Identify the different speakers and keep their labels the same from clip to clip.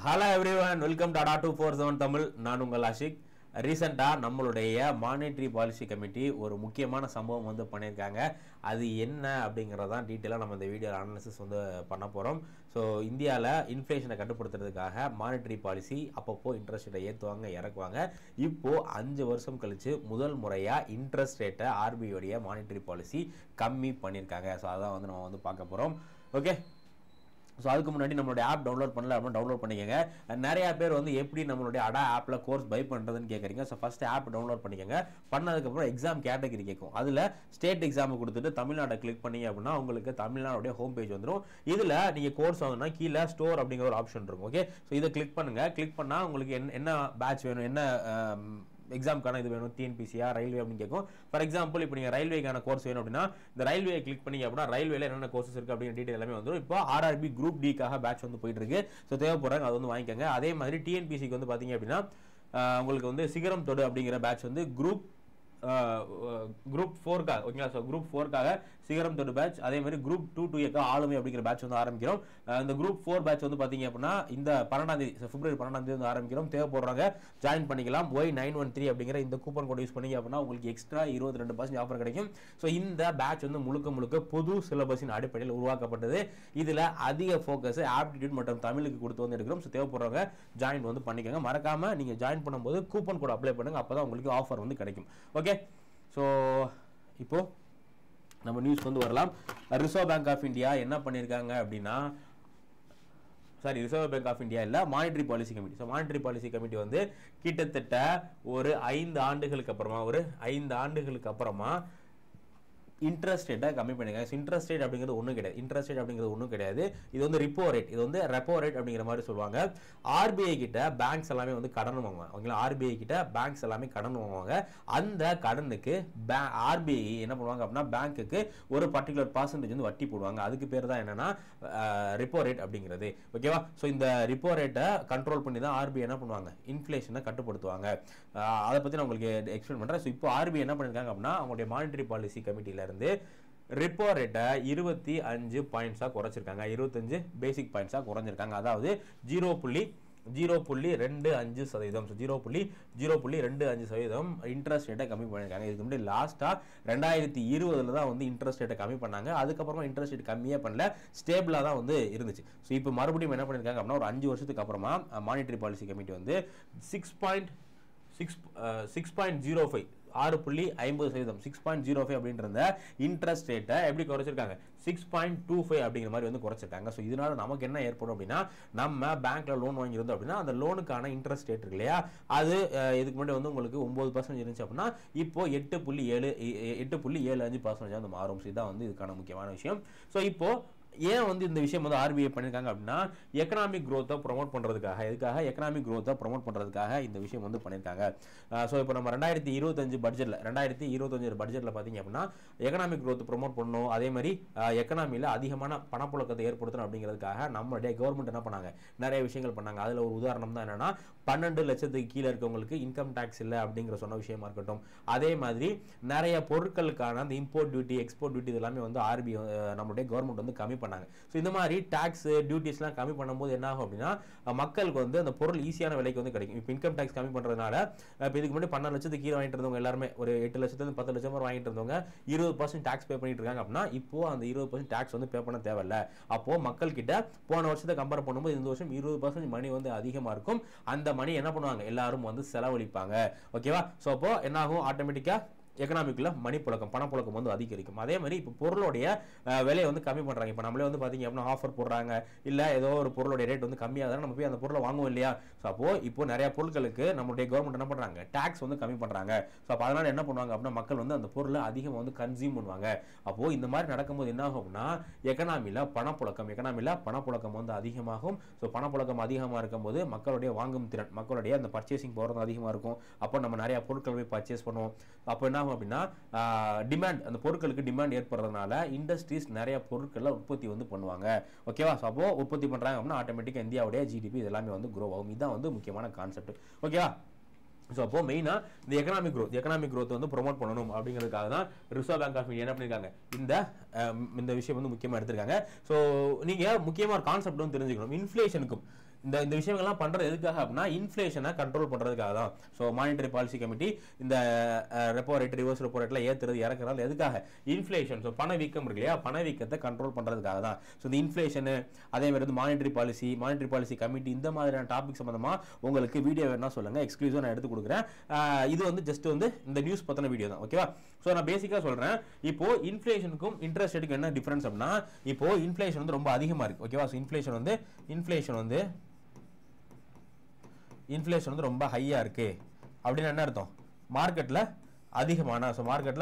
Speaker 1: Hello everyone, welcome to ADA 247 Tamil. நான் உங்கள் ஆஷிக். ரீசெண்டா நம்மளுடைய மானிட்டரி பாலிசி கமிட்டி ஒரு முக்கியமான சம்பவம் வந்து பண்ணியிருக்காங்க. அது என்ன அப்படிங்கறத தான் டீடைலா நம்ம இந்த வீடியோ அனாலிசிஸ் வந்து பண்ண போறோம். ஸோ இந்தியாவில் இன்ஃப்ளேஷனை கட்டுப்படுத்துறதுக்காக மானிட்டரி பாலிசி அப்பப்போ இன்ட்ரெஸ்ட் ரேட்டை ஏற்றுவாங்க இறக்குவாங்க. இப்போ 5 வருஷம் கழிச்சு முதல் முறையாக இன்ட்ரெஸ்ட் ரேட்டை ஆர்பிஐடைய மானிட்டரி பாலிசி கம்மி பண்ணியிருக்காங்க. ஸோ அதான் வந்து நம்ம வந்து பார்க்க போகிறோம். ஓகே, ஸோ அதுக்கு முன்னாடி நம்மளுடைய ஆப் டவுன்லோட் பண்ணல அப்படின்னு டவுன்லோட் பண்ணிக்கோங்க. நிறைய பேர் வந்து எப்படி நம்மளுடைய அடா ஆப்பில் கோர்ஸ் பை பண்ணுறதுன்னு கேட்குறீங்க. ஸோ ஃபஸ்ட்டு ஆப் டவுன்லோட் பண்ணிக்கோங்க. பண்ணதுக்கப்புறம் எக்ஸாம் கேட்டகரி கேட்கும். அதில் ஸ்டேட் எக்ஸாம் கொடுத்துட்டு தமிழ்நாட்டை கிளிக் பண்ணீங்க அப்படின்னா உங்களுக்கு தமிழ்நாடுடைய ஹோம் பேஜ் வந்துடும். இதில் நீங்கள் கோர்ஸ் வாங்கினா கீழே ஸ்டோர் அப்படிங்கிற ஒரு ஆப்ஷன் இருக்கும். ஓகே, ஸோ இதை கிளிக் பண்ணுங்கள். கிளிக் பண்ணால் உங்களுக்கு என்ன பேட்ச் வேணும், என்ன எக்ஸாமுக்கான இது வேணும், டிஎன்பிசியா ரயில்வே அப்படின்னு கேட்கும். ஃபார் எக்ஸாம்பிள் இப்போ நீங்கள் ரயில்வேக்கான கோர்ஸ் வேணும் அப்படின்னா இந்த ரயில்வே கிளிக் பண்ணீங்க அப்படின்னா ரயில்வேல என்னென்ன கோர்சஸ் இருக்குது அப்படிங்கிற டீட்டெயில் எல்லாமே வந்துடும். இப்போ ஆர்ஆர்பி குரூப் டிக்காக பேட்ச் வந்து போயிட்டு இருக்கு. ஸோ தேவைப்படுறாங்க, அது வந்து வாங்கிக்கோங்க. அதே மாதிரி டிஎன்பிசிக்கு வந்து பார்த்தீங்க அப்படின்னா உங்களுக்கு வந்து சிகரம் தொடு அப்படிங்கிற பேட்ச் வந்து குரூப் 4க்காக ஓகேங்களா. ஸோ குரூப் 4க்காக சிகரம் தொடு பேட்ச், அதே மாதிரி குரூப் 2 ஆளுமை அப்படிங்கிற பேட்ச் வந்து ஆரம்பிக்கிறோம். இந்த குரூப் 4 பேட்ச் வந்து பார்த்தீங்க அப்படின்னா இந்த 12ஆம் தேதி பிப்ரவரி 12ஆம் தேதி வந்து ஆரம்பிக்கிறோம். தேவைப்படுறாங்க ஜாயின் பண்ணிக்கலாம். Y913 அப்படிங்கிற இந்த கூப்பன் கோட் யூஸ் பண்ணீங்க அப்படின்னா உங்களுக்கு எக்ஸ்ட்ரா 22% ஆஃபர் கிடைக்கும். ஸோ இந்த பேட்ச் வந்து முழுக்க பொது சிலபஸின் அடிப்படையில் உருவாக்கப்பட்டது. இதில் அதிக ஃபோக்கஸ் ஆப்டிடியூட் மற்றும் தமிழுக்கு கொடுத்து வந்து எடுக்கிறோம். ஸோ தேவைப்படுறவங்க ஜாயின் வந்து பண்ணிக்கோங்க. மறக்காம நீங்க ஜாயின் பண்ணும்போது கூப்பன் கோட் அப்ளை பண்ணுங்க, அப்பதான் உங்களுக்கு ஆஃபர் வந்து கிடைக்கும். ஓகே, ஸோ இப்போ நம்ம நியூஸ் வந்து வரலாம். ரிசர்வ் பேங்க் ஆஃப் இந்தியா என்ன பண்ணியிருக்காங்க அப்படின்னா, ரிசர்வ் பேங்க் ஆஃப் இந்தியா இல்ல, monetary policy committee. So monetary policy committee வந்து கிட்டத்தட்ட ஒரு 5 ஆண்டுகளுக்கு அப்புறமா இன்ட்ரெஸ்ட் ரேட்டை கம்மி பண்ணிருக்காங்க. இன்ட்ரெஸ்ட் ரேட் அப்படிங்கிறது ஒன்றும் கிடையாது. இது வந்து ரிப்போ ரேட், இது வந்து ரெப்போ ரேட் அப்படிங்கிற மாதிரி சொல்லுவாங்க. ஆர்பிஐ கிட்ட பேங்க்ஸ் எல்லாமே வந்து கடன் வாங்குவாங்க. ஓகேங்களா, ஆர்பிஐ கிட்ட பேங்க்ஸ் எல்லாமே கடன் வாங்குவாங்க. அந்த கடனுக்கு ஆர்பிஐ என்ன பண்ணுவாங்க அப்படின்னா பேங்க்குக்கு ஒரு பர்டிகுலர் பர்சன்டேஜ் வந்து வட்டி போடுவாங்க. அதுக்கு பேர் தான் என்னன்னா ரிப்போ ரேட் அப்படிங்கிறது. ஓகேவா, ஸோ இந்த ரிப்போ ரேட்டை கண்ட்ரோல் பண்ணி தான் ஆர்பிஐ என்ன பண்ணுவாங்க, இன்ஃப்ளேஷனை கட்டுப்படுத்துவாங்க. அதை பற்றி நான் உங்களுக்கு எக்ஸ்பிளைன் பண்றேன். ஸோ இப்போ ஆர்பிஐ என்ன பண்ணிருக்காங்க அப்படின்னா அவங்களுடைய மானிட்டரி பாலிசி கமிட்டியில ரிப்போ ரேட்டை 25 பாயிண்ட்ஸா குறைச்சிருக்காங்க. 25 பேசிக் பாயிண்ட்ஸா குறைஞ்சிருக்காங்க. அதாவது 0.25%. 0.25% இன்ட்ரெஸ்ட் ரேட்டை கம்மி பண்ணிருக்காங்க. இதுக்கு முன்னாடி லாஸ்டா 2020 தான் வந்து இன்ட்ரெஸ்ட் ரேட்டை கம்மி பண்ணாங்க. அதுக்கப்புறமா இன்ட்ரெஸ்ட் ரேட் கம்மியே பண்ணல, ஸ்டேபிளா தான் வந்து இருந்துச்சு. ஸோ இப்போ மறுபடியும் என்ன பண்ணிருக்காங்க அப்படின்னா ஒரு 5 வருஷத்துக்கு அப்புறமா மானிட்டரி பாலிசி கமிட்டி வந்து 6.05 6.05 அப்படின்ற இன்ட்ரெஸ்ட் ரேட்டை எப்படி குறைச்சிருக்காங்க, 6.25 அப்படிங்கிற மாதிரி வந்து குறைச்சிருக்காங்க. ஸோ இதனால நமக்கு என்ன ஏற்படும் அப்படின்னா, நம்ம பேங்க்ல லோன் வாங்கியிருந்தோம் அப்படின்னா அந்த லோனுக்கான இன்ட்ரெஸ்ட் ரேட் இருக்கு இல்லையா, அது இதுக்கு முன்னாடி வந்து உங்களுக்கு 9% இருந்துச்சு அப்படின்னா இப்போ 8.75% வந்து மாறும். இதுதான் வந்து இதுக்கான முக்கியமான விஷயம். ஸோ இப்போ ஏன் வந்து இந்த விஷயம் வந்து ஆர்பிஐ பண்ணிருக்காங்க அப்படின்னா எக்கனாமிக் growth ப்ரொமோட் பண்றதுக்காக, எக்கனாமிக் growth ப்ரொமோட் பண்றதுக்காக இந்த விஷயம் வந்து பண்ணிருக்காங்க. ஸோ இப்போ நம்ம 2025 பட்ஜெட்ல பாத்தீங்க அப்படின்னா எக்கனாமிக் growth ப்ரொமோட் பண்ணணும், அதே மாதிரி எக்கனாமியில அதிகமான பணப்புழக்கத்தை ஏற்படுத்தணும் அப்படிங்கிறதுக்காக நம்மளுடைய கவர்மெண்ட் என்ன பண்ணாங்க, நிறைய விஷயங்கள் பண்ணாங்க. அதுல ஒரு உதாரணம் தான் என்னன்னா 12 லட்சத்துக்கு கீழே இருக்கவங்களுக்கு இன்கம் டாக்ஸ் இல்லை அப்படிங்கிற சொன்ன விஷயமா இருக்கட்டும். அதே மாதிரி நிறைய பொருட்களுக்கான அந்த இம்போர்ட் டியூட்டி, எக்ஸ்போர்ட் டியூட்டி இதெல்லாமே வந்து ஆர்பிஐ நம்மளுடைய கவர்மெண்ட் வந்து கம்மி பண்ணாங்க. ஸோ இந்த மாதிரி டாக்ஸ் டியூட்டிஸ்லாம் கம்மி பண்ணும்போது என்ன ஆகும் அப்படின்னா மக்களுக்கு வந்து அந்த பொருள் ஈஸியான விலைக்கு வந்து கிடைக்கும். இப்போ இன்கம் டாக்ஸ் கம்மி பண்றதுனால இப்போ இதுக்கு முன்னாடி 12 லட்சத்துக்கு கீழே வாங்கிட்டு இருந்தவங்க எல்லாருமே ஒரு 8 லட்சத்துலேருந்து 10 லட்சம் வரை வாங்கிட்டு இருந்தவங்க 20% டாக்ஸ் பே பண்ணிட்டு இருக்காங்க அப்படின்னா இப்போ அந்த 20% டாக்ஸ் வந்து பே பண்ண தேவையில்ல. அப்போ மக்கள் கிட்ட போன வருஷத்தை கம்பேர் பண்ணும்போது இந்த வருஷம் 20% மணி வந்து அதிகமா இருக்கும். அந்த மணி என்ன பண்ணுவாங்க, எல்லாரும் வந்து செலவழிப்பாங்க. ஓகேவா, ஸோ அப்போ என்ன ஆகும், ஆட்டோமேட்டிக்கா எக்கனாமிக்ல மணிப்புழக்கம், பணப்புழக்கம் வந்து அதிகரிக்கும். அதே மாதிரி இப்போ பொருளுடைய விலையை வந்து கம்மி பண்றாங்க. இப்போ நம்மளே வந்து பாத்தீங்க அப்படின்னா ஆஃபர் போடுறாங்க, இல்ல ஏதோ ஒரு பொருளுடைய ரேட் வந்து கம்மியாக நம்ம போய் அந்த பொருளை வாங்குவோம் இல்லையா. ஸோ அப்போ இப்போ நிறைய பொருட்களுக்கு நம்மளுடைய கவர்மெண்ட் என்ன பண்றாங்க, டாக்ஸ் வந்து கம்மி பண்றாங்க. ஸோ அப்போ அதனால என்ன பண்ணுவாங்க அப்படின்னா மக்கள் வந்து அந்த பொருளை அதிகமாக வந்து கன்சியூம் பண்ணுவாங்க. அப்போ இந்த மாதிரி நடக்கும்போது என்ன ஆகும் அப்படின்னா எக்கனாமில பணப்புழக்கம் வந்து அதிகமாகும். ஸோ பணப்புழக்கம் அதிகமாக இருக்கும்போது மக்களுடைய வாங்கும் திறன், மக்களுடைய அந்த பர்ச்சேசிங் போகிறது அதிகமாக இருக்கும். அப்போ நம்ம நிறைய பொருட்கள் போய் பர்ச்சேஸ் பண்ணுவோம். அப்போ என்ன அப்படின்னா டிமாண்ட், அந்த பொருட்களுக்கு டிமாண்ட் ஏற்படுறதுனால இண்டஸ்ட்ரீஸ் நிறைய பொருட்களை உற்பத்தி வந்து பண்ணுவாங்க. ஓகேவா, அப்போ உற்பத்தி பண்றாங்க அப்படின்னா ஆட்டோமேட்டிக்கா இந்தியாவுடைய ஜிடிபி இதெல்லாமே வந்து grow ஆகும். இதுதான் வந்து முக்கியமான கான்செப்ட். ஓகேவா, ஸோ அப்போ மெயினாக இந்த எக்கனாமிக் growth வந்து ப்ரொமோட் பண்ணணும் அப்படிங்கிறதுக்காக தான் ரிசர்வ் பேங்க் ஆஃப் இந்தியா என்ன பண்ணியிருக்காங்க, இந்த இந்த விஷயம் வந்து முக்கியமாக எடுத்திருக்காங்க. ஸோ நீங்கள் முக்கியமாக ஒரு கான்செப்ட் வந்து தெரிஞ்சுக்கணும். இன்ஃப்ளேஷனுக்கும் இந்த விஷயங்கள்லாம் பண்ணுறது எதுக்காக அப்படின்னா இன்ஃப்ளேஷனை கண்ட்ரோல் பண்ணுறதுக்காக தான். ஸோ மானிட்டரி பாலிசி கமிட்டி இந்த ரெப்போ ரேட் ரிவர்ஸ் ரெப்போ ரேட்லாம் ஏற்றுறது இறக்குறது எதுக்காக? இன்ஃப்ளேஷன், ஸோ பணவீக்கம் இருக்கு இல்லையா, பணவீக்கத்தை கண்ட்ரோல் பண்ணுறதுக்காக தான். ஸோ இந்த இன்ஃப்ளேஷனு அதே மாதிரி வந்து மானிட்டரி பாலிசி கமிட்டி இந்த மாதிரியான டாபிக் சம்மந்தமாக உங்களுக்கு வீடியோ வேணா சொல்லுங்கள், எக்ஸ்க்ளூசிவாக நான் எடுத்து கொடுக்குறேன். இது வந்து ஜஸ்ட் வந்து இந்த நியூஸ் பற்றின வீடியோ தான். ஓகேவா? ஸோ நான் பேசிக்காக சொல்கிறேன். இப்போ இன்ஃப்ளேஷனுக்கும் இன்ட்ரெஸ்ட் ரேட்டுக்கும் என்ன டிஃபரன்ஸ் அப்படின்னா, இப்போ இன்ஃப்ளேஷன் வந்து ரொம்ப அதிகமாக இருக்குது. ஓகேவா? ஸோ இன்ஃப்ளேஷன் வந்து ரொம்ப ஹையாக இருக்குது அப்படின்னு என்ன அர்த்தம்? மார்க்கெட்டில்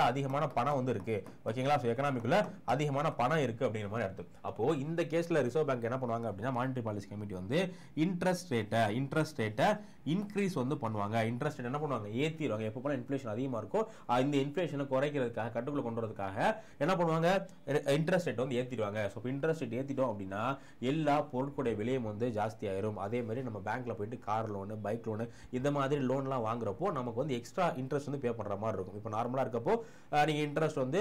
Speaker 1: அதிகமான பணம் வந்து இருக்கு. ஓகேங்களா? ஸோ எக்கனாமிக்குள்ள அதிகமான பணம் இருக்கு அப்படிங்கிற மாதிரி அர்த்தம். அப்போ இந்த கேஸ்ல ரிசர்வ் பேங்க் என்ன பண்ணுவாங்க அப்படின்னா மானிட்டரி பாலிசி கமிட்டி வந்து இன்ட்ரெஸ்ட் ரேட்டை இன்க்ரீஸ் வந்து பண்ணுவாங்க. இன்ட்ரெஸ்ட் ரேட் என்ன பண்ணுவாங்க? ஏற்றிடுவாங்க. எப்போ போல இன்ஃப்ளேஷன் அதிகமாக இருக்கும் இந்த இன்ஃப்ளேஷனை குறைக்கிறதுக்காக கட்டுக்குள்ள கொண்டு வரதுக்காக என்ன பண்ணுவாங்க? இன்ட்ரெஸ்ட் ரேட் வந்து ஏற்றிடுவாங்க. ஸோ இன்ட்ரெஸ்ட் ரேட் ஏற்றிட்டோம் அப்படின்னா எல்லா பொருட்களுடைய விலையும் வந்து ஜாஸ்தி ஆயிரும். அதே மாதிரி நம்ம பேங்க்ல போயிட்டு கார் லோனு, பைக் லோனு இந்த மாதிரி லோன்லாம் வாங்குறப்போ நமக்கு வந்து எக்ஸ்ட்ரா இன்ட்ரெஸ்ட் வந்து பே பண்ற மாதிரி இருக்கும். இப்போ நார்மலா இருக்கப்போ நீங்க இன்ட்ரெஸ்ட் வந்து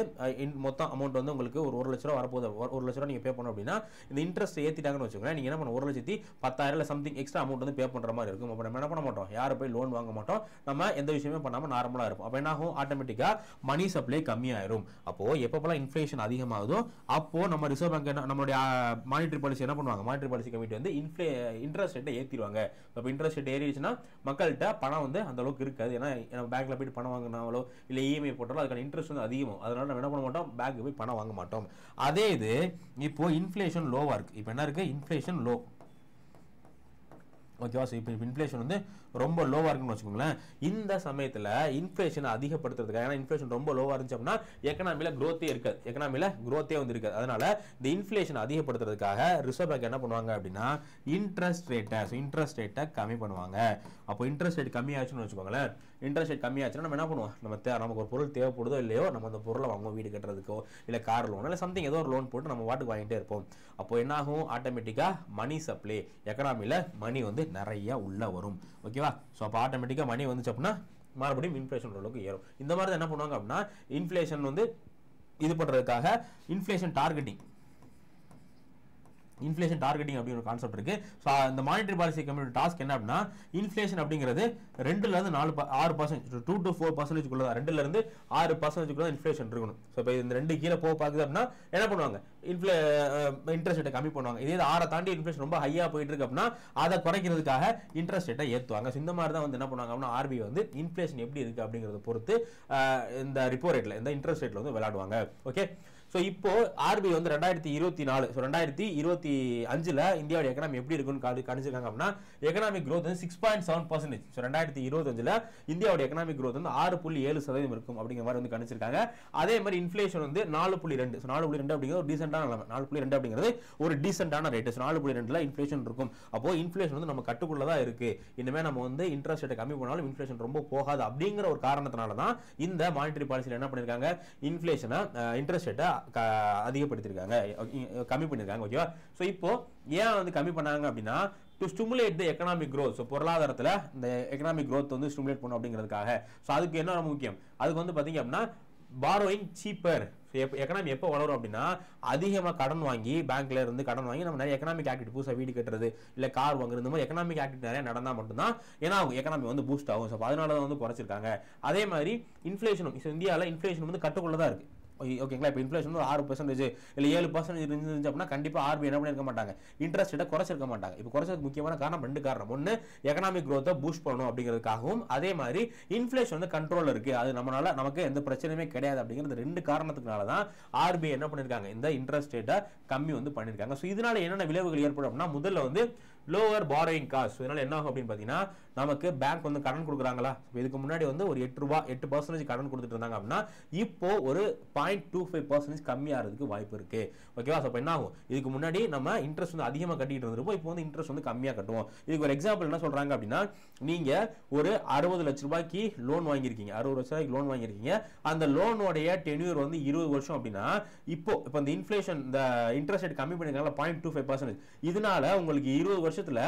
Speaker 1: மொத்தம் அமௌண்ட் வந்து உங்களுக்கு ஒரு 1 லட்சம் ரூபாய் வரப்போகுது. 1 லட்சம் ரூபாய் நீங்க பே பண்ணணும் அப்படின்னா இந்த இன்ட்ரெஸ்ட் ஏத்திட்டாங்கன்னு வச்சுக்கோங்களேன், நீங்க என்ன பண்ண 1,10,000 சம்திங் எக்ஸ்ட்ரா அமௌண்ட் வந்து பே பண்ற மாதிரி இருக்கும். அப்போ நம்ம என்ன பண்ண மாட்டோம்? யாரும் போய் லோன் வாங்க மாட்டோம். நம்ம எந்த விஷயமே பண்ணாம நார்மலா இருப்போம். அப்போ என்ன ஆகும்? ஆட்டோமேட்டிக்கா மணி சப்ளை கம்மியாயிரும். அப்போ எப்பப்பெல்லாம் இன்ஃப்ளேஷன் அதிகமாகுதோ அப்போ நம்ம ரிசர்வ் பேங்க் நம்மளுடைய மானிட்டரி பாலிசி என்ன பண்ணுவாங்க? மானிட்டரி பாலிசி கமிட்டி வந்து இன்ட்ரெஸ்ட் ரேட்டை ஏத்திடுவாங்க. அப்போ இன்ட்ரெஸ்ட் ரேட் ஏறிடுச்சுன்னா மக்கள்கிட்ட பணம் வந்து அந்த அளவுக்கு இருக்காது. ஏன்னா நம்ம பேங்க்ல போயிட்டு பணம் வாங்கினாலோ இல்லை இஎம்ஐ போட்டாலும் அதுக்கான இன்ட்ரெஸ்ட் வந்து அதிகமாகும். அதனால நம்ம என்ன பண்ண மாட்டோம்? பேங்க் போய் பணம் வாங்க மாட்டோம். அதே இது இப்போ இன்ஃப்ளேஷன் லோவா இருக்கு. இப்போ என்ன இருக்கு? Inflation low. ஓகேவா? ஸோ இப்போ இன்ஃப்ளேஷன் வந்து ரொம்ப லோவாக இருக்குன்னு வச்சுக்கோங்களேன். இந்த சமயத்தில் இன்ஃப்ளேஷனை அதிகப்படுத்துறதுக்காக, ஏன்னா இன்ஃப்ளேஷன் ரொம்ப லோவாக இருந்துச்சு அப்படின்னா எக்கனாமியில் க்ரோத்தே இருக்காது. எக்கனாமியில் க்ரோத்தே வந்து இருக்காது. அதனால இந்த இன்ஃப்ளேஷன் அதிகப்படுத்துறதுக்காக ரிசர்வ் பேங்க் என்ன பண்ணுவாங்க அப்படின்னா இன்ட்ரெஸ்ட் ரேட்டை கம்மி பண்ணுவாங்க. அப்போ இன்ட்ரெஸ்ட் ரேட் கம்மியாச்சுன்னு வச்சுக்கோங்களேன். இன்ட்ரெஸ்ட் ரேட் கம்மியாச்சுன்னா நம்ம என்ன பண்ணுவோம்? நமக்கு ஒரு பொருள் தேவைப்படுதோ இல்லையோ நம்ம அந்த பொருளை வாங்குவோம். வீடு கட்டுறதுக்கோ இல்லை கார் லோன் இல்லை சம்திங் ஏதோ ஒரு லோன் போட்டு நம்ம வாட்டுக்கு வாங்கிட்டே இருப்போம். அப்போ என்ன ஆகும்? ஆட்டோமேட்டிக்காக மணி சப்ளை, எக்கனாமியில் மணி வந்து நிறைய உள்ள வரும். ஓகேவா? ஸோ அப்போ ஆட்டோமேட்டிக்காக மணி வந்துச்சு அப்படின்னா மறுபடியும் இன்ஃப்ளேஷன் அளவுக்கு ஏறும். இந்த மாதிரி தான் என்ன பண்ணுவாங்க அப்படின்னா இன்ஃப்ளேஷன் வந்து இது பண்ணுறதுக்காக இன்ஃப்ளேஷன் டார்கெட்டிங் அப்படிங்கிற ஒரு கான்செப்ட் இருக்கு. ஸோ இந்த மானிட்டரி பாலிசி கமிட்டி டாஸ்க் என்ன அப்படின்னா இன்ஃப்ளேஷன் அப்படிங்கிறது 2-6%, 2 to 4% குள்ள தான், 2-6% குள்ள இன்ஃப்ளேஷன் இருக்கணும். ஸோ இப்போ இந்த 2 கீழே போக பார்க்குது அப்படின்னா என்ன பண்ணுவாங்க? இன்ட்ரெஸ்ட் ரேட்டை கம்மி பண்ணுவாங்க. இதே 6 தாண்டி இன்ஃப்ளேஷன் ரொம்ப ஹையா போயிட்டு இருக்கு அப்படின்னா அதை குறைக்கிறதுக்காக இன்ட்ரெஸ்ட் ரேட்டை ஏற்றுவாங்க. ஸோ இந்த மாதிரி தான் வந்து என்ன பண்ணுவாங்க அப்படின்னா ஆர்பிஐ வந்து இன்ஃப்ளேஷன் எப்படி இருக்கு அப்படிங்கிறத பொறுத்து இந்த ரிப்போ ரேட்ல இந்த இன்ட்ரெஸ்ட் ரேட்ல வந்து விளையாடுவாங்க. ஓகே? ஸோ இப்போ ஆர்பிஐ வந்து 2024 ஸோ 2025 இந்தியாவோட எக்கனாமி எப்படி இருக்குன்னு கணிச்சிருக்காங்க அப்படின்னா எக்கனாமிக் க்ரோத் வந்து 6.7%. ஸோ 2025 இந்தியாவோட எக்கனாமிக் க்ரோத் வந்து 6.7% இருக்கும் அப்படிங்கிற மாதிரி வந்து கணிச்சிருக்காங்க. அதே மாதிரி இன்ஃப்ளேஷன் வந்து 4.2. ஸோ 4.2 அப்படிங்கிறது ஒரு டீசென்டான நிலைமை. 4.2 அப்படிங்கிறது ஒரு டீசென்டான ரேட். ஸோ 4.2ல இன்ஃப்ளேஷன் இருக்கும். அப்போ இன்ஃப்ளேஷன் வந்து நம்ம கட்டுக்குள்ள தான் இருக்கு. இனிமே நம்ம வந்து இன்ட்ரெஸ்ட் ரேட்டை கம்மி பண்ணாலும் இன்ஃப்ளேஷன் ரொம்ப போகாது அப்படிங்கிற ஒரு காரணத்தினால தான் இந்த மானிட்டரி பாலிசியில் என்ன பண்ணிருக்காங்க? இன்ட்ரெஸ்ட் ரேட்டை அதிகப்படுத்திருக்காங்க, கம்மி பண்ணிருக்காங்க. ஓகேவா? ஸோ இப்போ ஏன் வந்து கம்மி பண்ணாங்க அப்படின்னா to stimulate the economic growth. So பொருளாதாரத்தில் இந்த எக்கனாமிக் க்ரோத் வந்து ஸ்டிமுலேட் பண்ணும் அப்படிங்கிறதுக்காக. ஸோ அதுக்கு என்ன ரொம்ப முக்கியம்? அதுக்கு வந்து பார்த்தீங்க அப்படின்னா பாரோயிங் சீப்பர். எக்கனாமி எப்போ வளரும் அப்படின்னா அதிகமாக கடன் வாங்கி பேங்க்ல இருந்து கடன் வாங்கி நம்ம நிறைய எக்கனாமிக் ஆக்டிவிட்டி புதுசாக வீடு கட்டுறது இல்லை கார் வாங்குறது இந்த மாதிரி எக்கனாமிக் ஆக்டிவிட்டி நிறைய நடந்தால் மட்டும்தான் ஏன்னா எக்கனாமி வந்து பூஸ்ட் ஆகும். ஸோ அதனால தான் வந்து குறைச்சிருக்காங்க. அதே மாதிரி இன்ஃப்ளேஷனும் இந்தியாவில் இன்ஃப்ளேஷன் வந்து கட்டுக்குள்ள தான் இருக்கு. ஓகேங்களா? இப்போ இன்ஃப்ளேஷன் வந்து 6% இல்லை 7% இருந்துச்சு அப்படின்னா கண்டிப்பாக ஆர்பிஐ என்ன பண்ணிருக்க மாட்டாங்க? இன்ட்ரெஸ்ட் ரேட்டை குறைச்சிருக்க மாட்டாங்க. இப்போ குறைச்சதுக்கு முக்கியமான காரணம் 2 காரணம். ஒன்று எக்கனாமிக் க்ரோத்தை பூஸ்ட் பண்ணணும் அப்படிங்கிறதுக்காகவும், அதே மாதிரி இன்ஃப்ளேஷன் வந்து கண்ட்ரோல் இருக்கு, அது நமக்கு எந்த பிரச்சனையுமே கிடையாது அப்படிங்கிறது 2 காரணத்துக்குனால தான் ஆர்பிஐ என்ன பண்ணிருக்காங்க? இந்த இன்ட்ரெஸ்ட் ரேட்டை கம்மி வந்து பண்ணிருக்காங்க. ஸோ இதனால என்னென்ன விளைவுகள் ஏற்படும் அப்படின்னா முதல்ல வந்து லோவர் பாரோயிங் காஸ்ட். இதனால என்ன ஆகும் அப்படின்னு பார்த்தீங்கன்னா நமக்கு பேங்க் வந்து கடன் கொடுக்குறாங்களா? இதுக்கு முன்னாடி வந்து ஒரு 8% கடன் கொடுத்துட்டு இருந்தாங்க அப்படின்னா இப்போ ஒரு 0.25% கம்மியாகிறதுக்கு வாய்ப்பு இருக்கு. ஓகேவா? ஸோ என்ன ஆகும்? இதுக்கு முன்னாடி நம்ம இன்ட்ரெஸ்ட் வந்து அதிகமாக கட்டிட்டு இருந்திருப்போம். இப்போ வந்து இன்ட்ரெஸ்ட் வந்து கம்மியாக கட்டுவோம். இதுக்கு ஒரு எக்ஸாம்பிள் என்ன சொல்றாங்க அப்படின்னா நீங்க ஒரு 60 லட்ச ரூபாய்க்கு லோன் வாங்கியிருக்கீங்க, 60 லட்ச ரூபாய்க்கு லோன் வாங்கியிருக்கீங்க. அந்த லோனோடைய டென்யூர் வந்து 20 வருஷம் அப்படின்னா இப்போ இந்த இன்ஃப்ளேஷன் இந்த இன்ட்ரெஸ்ட் ரேட் கம்மி பண்ணிருக்காங்க 0.25%. இதனால உங்களுக்கு 20 வருஷத்துல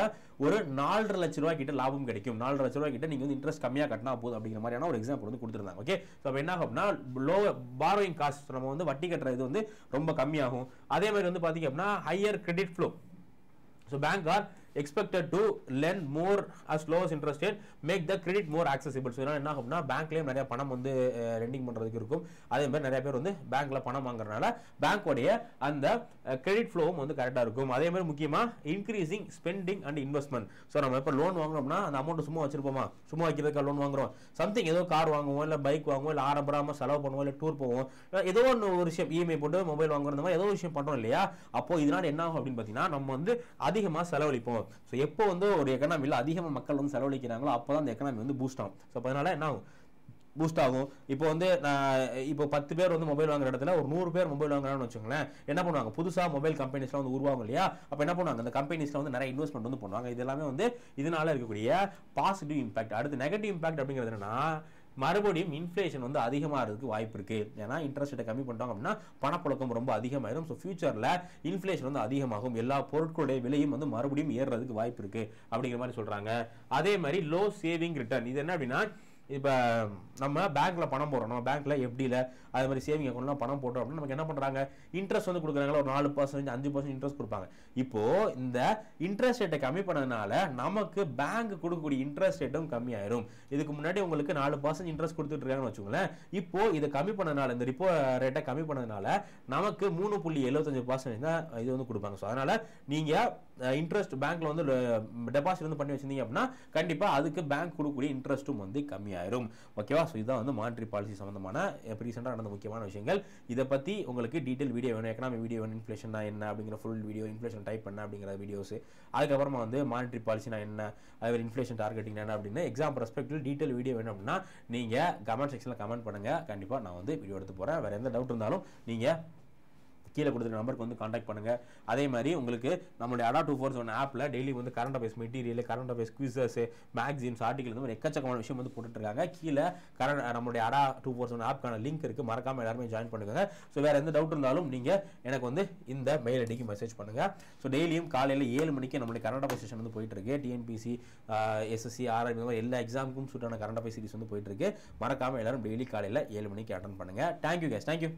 Speaker 1: ஒரு 4.5 லட்ச ரூபாய் கிட்ட லாபம் கிடைக்கும். கிடைக்கும். 4 லட்ச ரூபாய் கிட்ட நீங்க வந்து இன்ட்ரெஸ்ட் கம்மியா கட்டினா போதும் அப்படிங்கிற மாதிரியான ஒரு எக்ஸாம்பிள் வந்து கொடுத்துருந்தாங்க. ஓகே, ஸோ அப்போ என்ன ஆகும் அப்படின்னா லோ பாரோயிங் காஸ்ட் நம்ம வந்து வட்டி கட்டுற இது வந்து ரொம்ப கம்மியாகும். அதே மாதிரி வந்து பாத்தீங்க அப்படின்னா higher credit flow. So bank are expected to lend more as lowest interest rate, make the credit more accessible. So என்ன ஆகும்னா பேங்க்லயும் நிறைய பணம் வந்து ரெண்டிங் பண்றதுக்கு இருக்கும். அதே மாதிரி நிறைய பேர் வந்து பேங்க்ல பணம் வாங்குறதுனால பேங்கோடைய அந்த கிரெடிட் ஃப்ளோவும் வந்து கரெக்டா இருக்கும். அதே மாதிரி முக்கியமா increasing spending and investment. So நம்ம இப்போ லோன் வாங்குறோம்னா அந்த அமௌண்ட் சும்மா வச்சிருப்போமா, சும்மா வைக்கிறதுக்கு லோன் வாங்குறோம். சம்திங் ஏதோ கார் வாங்குவோம், இல்லை பைக் வாங்குவோம், இல்லை ஆரம்பராம செலவு பண்ணுவோம், இல்லை டூர் போவோம், ஏதோ ஒரு விஷயம் இஎம்ஐ போட்டு மொபைல் வாங்குற மாதிரி ஏதோ விஷயம் பண்றோம் இல்லையா. அப்போ இதனால என்ன ஆகும் அப்படின்னு பார்த்தீங்கன்னா நம்ம வந்து அதிகமாக செலவழிப்போம். ஸோ எப்போ வந்து ஒரு எக்கனாமியில் அதிகமாக மக்கள் வந்து செலவழிக்கிறாங்களோ அப்போ தான் அந்த எக்கனாமி வந்து பூஸ்ட் ஆகும். ஸோ அதனால என்ன ஆகும், பூஸ்ட் ஆகும். இப்போ வந்து இப்போ 10 பேர் வந்து மொபைல் வாங்குற இடத்துல ஒரு 100 பேர் மொபைல் வாங்குறான்னு வச்சுக்கோங்களேன். என்ன பண்ணுவாங்க, புதுசா மொபைல் கம்பெனிஸ்லாம் வந்து உருவாகும் இல்லையா. அப்போ என்ன பண்ணுவாங்க, அந்த கம்பெனிஸ்ல வந்து நிறைய இன்வெஸ்ட்மெண்ட் வந்து பண்ணுவாங்க. இது எல்லாமே வந்து இதனால இருக்கக்கூடிய பாசிட்டிவ் இம்பாக்ட். அடுத்து நெகட்டிவ் இம்பாக்ட் அப்படிங்கிறது என்னன்னா மறுபடியும் இன்ஃப்ளேஷன் வந்து அதிகமாகிறதுக்கு வாய்ப்பு இருக்கு. ஏன்னா இன்ட்ரெஸ்ட் ரேட்டை கம்மி பண்ணிட்டாங்க அப்படின்னா பணப்புழக்கம் ரொம்ப அதிகமாயிரும். ஸோ ஃபியூச்சர்ல இன்ஃப்ளேஷன் வந்து அதிகமாகும், எல்லா பொருட்களுடைய விலையும் வந்து மறுபடியும் ஏறுறதுக்கு வாய்ப்பு இருக்கு அப்படிங்கிற மாதிரி சொல்றாங்க. அதே மாதிரி லோ சேவிங் ரிட்டர்ன். இது என்ன அப்படின்னா இப்போ நம்ம பேங்க்ல பணம் போடுறோம், நம்ம பேங்க்ல எஃப்டியில் அதே மாதிரி சேவிங் அக்கௌண்ட்லாம் பணம் போட்டோம் அப்படின்னா நமக்கு என்ன பண்றாங்க, இன்ட்ரெஸ்ட் வந்து கொடுக்குறாங்களா, ஒரு 4% 5% இன்ட்ரெஸ்ட் கொடுப்பாங்க. இப்போ இந்த இன்ட்ரெஸ்ட் ரேட்டை கம்மி பண்ணதுனால நமக்கு பேங்க் கொடுக்கக்கூடிய இன்ட்ரெஸ்ட் ரேட்டும் கம்மியாயிரும். இதுக்கு முன்னாடி உங்களுக்கு 4% இன்ட்ரெஸ்ட் கொடுத்துட்டு இருக்காங்கன்னு வச்சுக்கோங்களேன். இப்போ இதை கம்மி பண்ணதுனால, இந்த ரிப்போ ரேட்டை கம்மி பண்ணதுனால நமக்கு 3.75% தான் இது வந்து கொடுப்பாங்க. ஸோ அதனால நீங்க இன்ட்ரெஸ்ட் பேங்க்ல வந்து டெபாசிட் வந்து பண்ணி வச்சிருந்தீங்க அப்படின்னா கண்டிப்பா அதுக்கு பேங்க் கொடுக்கக்கூடிய இன்ட்ரெஸ்ட்டும் வந்து கம்மியாயிரும். ஓகேவா. ஸோ இதுதான் வந்து மானிட்டரி பாலிசி சம்பந்தமான ரீசெண்டாக நடந்த முக்கியமான விஷயங்கள். இதை பத்தி உங்களுக்கு டீடைல் வீடியோ வேணும், எக்கனாமிக் வீடியோ வேணும், இன்ஃப்ளேஷன் என்ன அப்படிங்கிற ஃபுல் வீடியோ, இன்ஃப்ளேஷன் டைப் பண்ண அப்படிங்கிற வீடியோஸ், அதுக்கப்புறமா வந்து மானிட்டரி பாலிசினா என்ன, அதே இன்ஃப்ளேஷன் டார்கெட்டிங் என்ன அப்படின்னு எக்ஸாம் பெர்ஸ்பெக்டிவ் டீடைல் வீடியோ வேணும் அப்படின்னா நீங்க கமெண்ட் செக்ஷன்ல கமெண்ட் பண்ணுங்க. கண்டிப்பா நான் வந்து வீடியோ எடுத்து போறேன். வேற எந்த டவுட் இருந்தாலும் நீங்க கீழே கொடுத்துருக்க நம்பருக்கு வந்து காண்டாக்ட் பண்ணுங்க. அதே மாதிரி உங்களுக்கு நம்மளுடைய ADA 247 ஆப்ல டெய்லி வந்து current affairs material, current affairs quizzes, magazines, article இந்த மாதிரி எக்கச்சக்கமான விஷயம் வந்து போட்டுட்டு இருக்காங்க. கீழே நம்மளுடைய ADA 247 ஆப்க்கான லிங்க் இருக்கு, மறக்காம எல்லாருமே ஜாயின் பண்ணுங்க. ஸோ வேற எந்த டவுட் இருந்தாலும் நீங்க எனக்கு வந்து இந்த மெயில் ஐடிக்கு மெசேஜ் பண்ணுங்க. ஸோ டெய்லியும் காலையில் 7 மணிக்கு நம்மளுடைய கரண்ட் அஃபேர்ஸ் செஷன் வந்து போயிட்டு இருக்கு. டிஎன்பிசி, SSC, RR இந்த மாதிரி எல்லா எக்ஸாமுக்கும் சூட்டான கரண்ட் அஃபேர்ஸ் சீரிஸ் வந்து போயிட்டு இருக்கு. மறக்காம எல்லாரும் டெய்லி காலையில் 7 மணிக்கு அட்டன் பண்ணுங்க. Thank you guys, thank you.